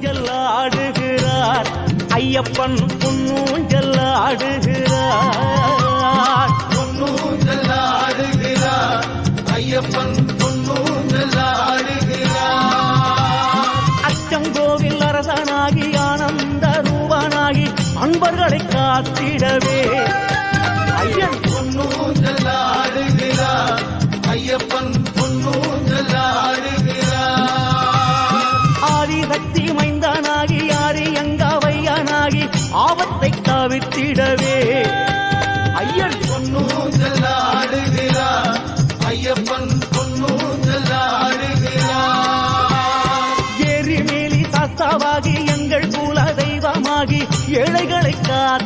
பொன்னூஞ்சல் ஆடுகிறார் ஐயப்பன் பொன்னூஞ்சல் ஆடுகிறார் பொன்னூஞ்சல் ஆடுகிறார் ஐயப்பன் பொன்னூஞ்சல் ஆடுகிறார் அச்சங்கோவில் அரசனாகி ஆனந்த ரூபனாகி அன்பர்களை காத்திடவே ஐயன் பொன்னூஞ்சல் ஆடுகிறார் ஐயப்பன் பொன்னூஞ்சல் ஆடுகிறார் ஆதிசக்தி மைந்தனாகி ஆரியங்காவையனாகி ஆபத்தை தவிர்த்திடவே ஐயன் பொன்னூஞ்சல் ஆடுகிறார் ஐயப்பன் பொன்னூஞ்சல் ஆடுகிறார் எரிமேலி சாஸ்தாவாகி எங்கள் குல தெய்வமாகி ஏழைகளை காத்திடவே